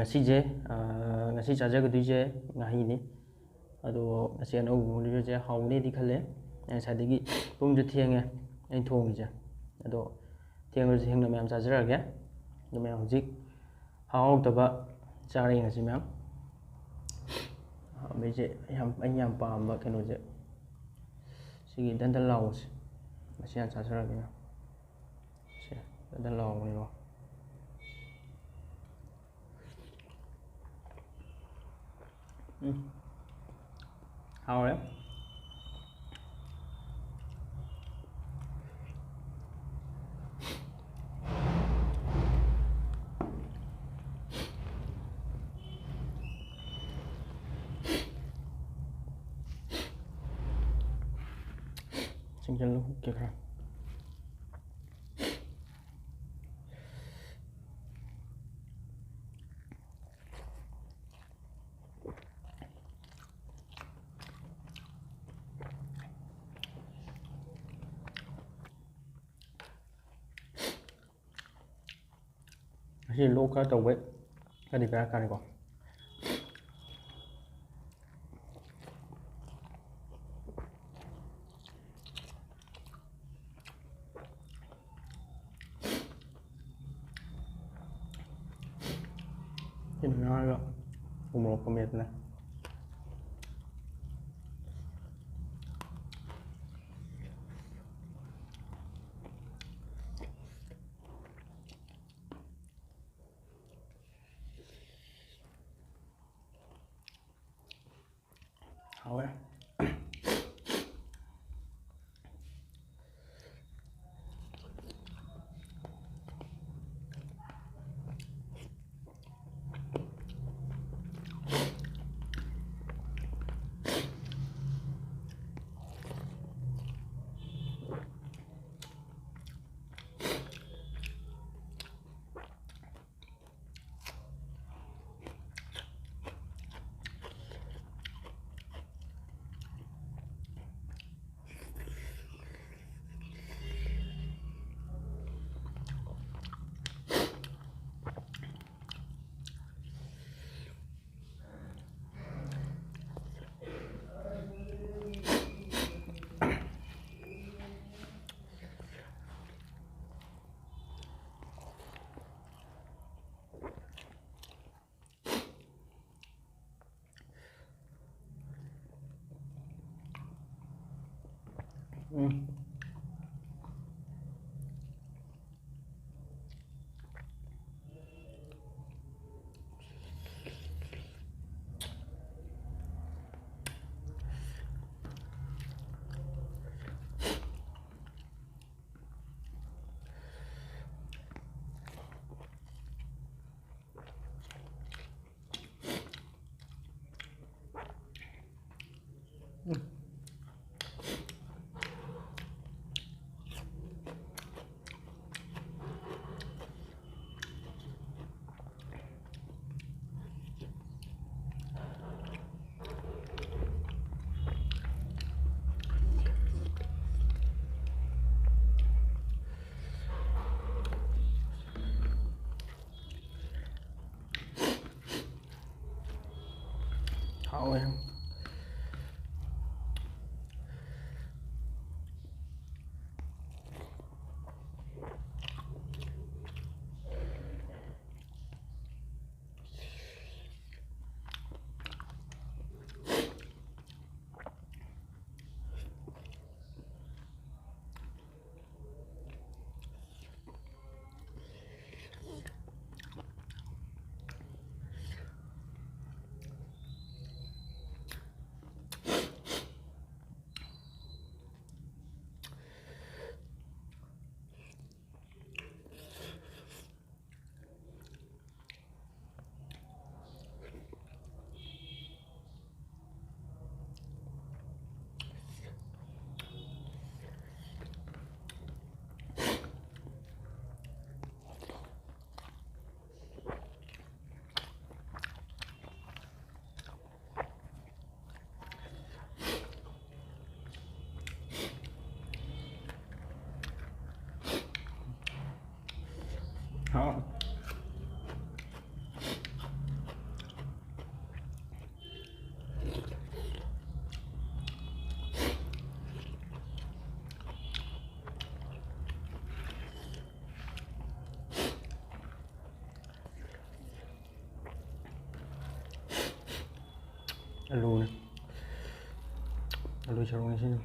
ꯉꯁꯤꯁꯦ ꯉꯁꯤ ꯆꯥꯖꯒꯗꯣꯏꯁꯦ ꯉꯥꯍꯤꯅꯤ ꯑꯗꯣ ꯉꯁꯤ ꯑꯅꯧꯕ ꯃꯑꯣꯡꯗꯁꯦ ꯍꯥꯎꯅꯦꯗꯤ ꯈꯜꯂꯦ ꯉꯁꯥꯏꯗꯒꯤ ꯄꯨꯡꯁꯨ ꯊꯦꯡꯉꯦ ꯑꯩꯅ ꯊꯣꯡꯉꯤꯁꯦ ꯑꯗꯣ ꯊꯦꯡꯉꯁꯨ ꯊꯦꯡꯅ ꯃꯌꯥꯝ ꯆꯥꯖꯔꯛꯑꯒꯦ ꯑꯗꯣ ꯃꯌꯥꯝ ꯍꯧꯖꯤꯛ ꯍꯥꯎꯇꯕ ꯆꯥꯔꯛꯏ ꯉꯁꯤ ꯃꯌꯥꯝ ꯑꯩꯁꯦ ꯑꯩꯅ ꯌꯥꯝ ꯄꯥꯝꯕ ꯀꯩꯅꯣꯁꯦ ꯁꯤꯒꯤ ꯗꯟꯗꯟ ꯂꯥꯎꯕꯁꯦ ꯃꯁꯤ ꯌꯥꯝ ꯆꯥꯖꯔꯛꯑꯒꯦ ꯁꯦ ꯗꯟꯗꯟ ꯂꯥꯎꯕꯅꯤꯀꯣ ꯍꯥꯎꯔꯦ ꯆꯤꯡꯖꯜꯂ ꯍꯨꯛꯀꯦ ꯈꯔ ꯉꯁꯤ ꯂꯣꯛ ꯈꯔ ꯇꯧꯕꯩ ꯈꯔꯗꯤ ꯕꯦꯔꯥ ꯀꯥꯔꯦꯀꯣ ꯁꯤꯅ ꯉꯥꯒ ꯎꯃꯣꯔꯣꯛꯀ ꯃꯦꯠꯄꯅꯦ hảo á. Hảo em. alu này, alu sarung ini sini.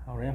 Hào đấy.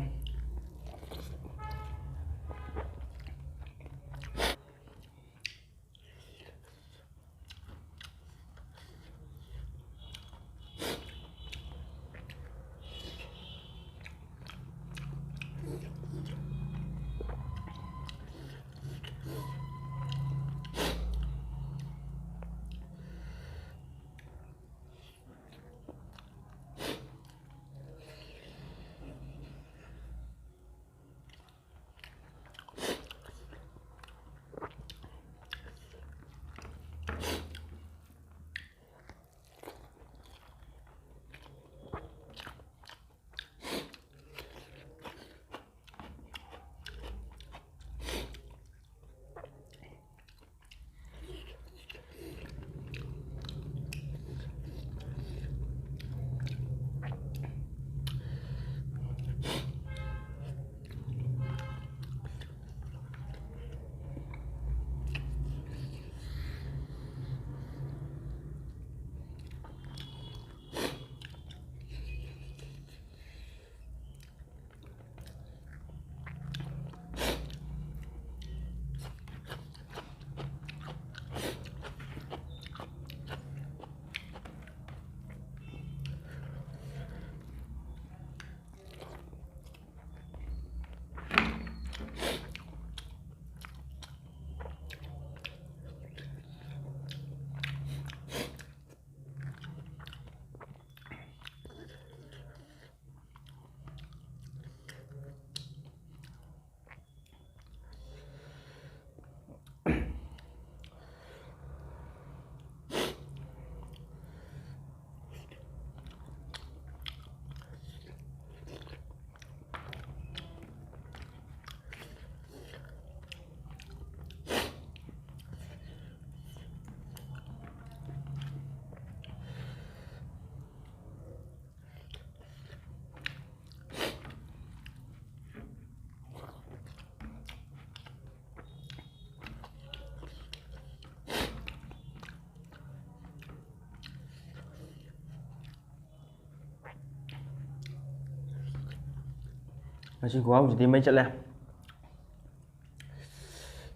Nasi kuah jadi mấy chất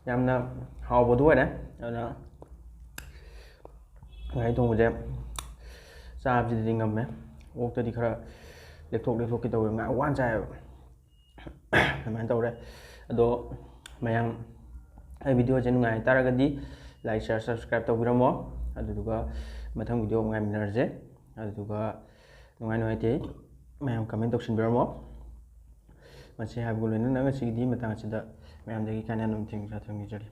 yamna hawbadu đấy nó ngày thùng một sao chỉ đi ngầm ấy ô tôi đi khờ đẹp thuộc cái tàu ngã quan trai làm ăn tàu đấy đó mà yang video trên ngày ta ra cái đi like share subscribe ꯇꯧꯕꯤꯔꯝꯃꯣ ꯑꯗꯨꯗꯨꯒ ꯃꯊꯪ video ꯑꯃꯨꯛ ꯉꯥꯏꯃꯤꯟꯅꯔꯁꯦ ꯑꯗꯨꯗꯨꯒ ꯅꯨꯡꯉꯥꯏꯇꯦ ꯃꯌꯥꯝ comment ꯇꯧꯁꯤꯟꯕꯤꯔꯝꯃꯣ ꯃꯁꯤ ꯍꯥꯏꯕꯒ ꯂꯣꯏꯅꯅ ꯉꯁꯤꯒꯤꯗꯤ ꯃꯇꯥꯡ ꯑꯁꯤꯗ ꯃꯌꯥꯝꯗꯒꯤ ꯀꯥꯏꯅ ꯑꯗꯨꯝ ꯊꯦꯡꯖꯔꯤ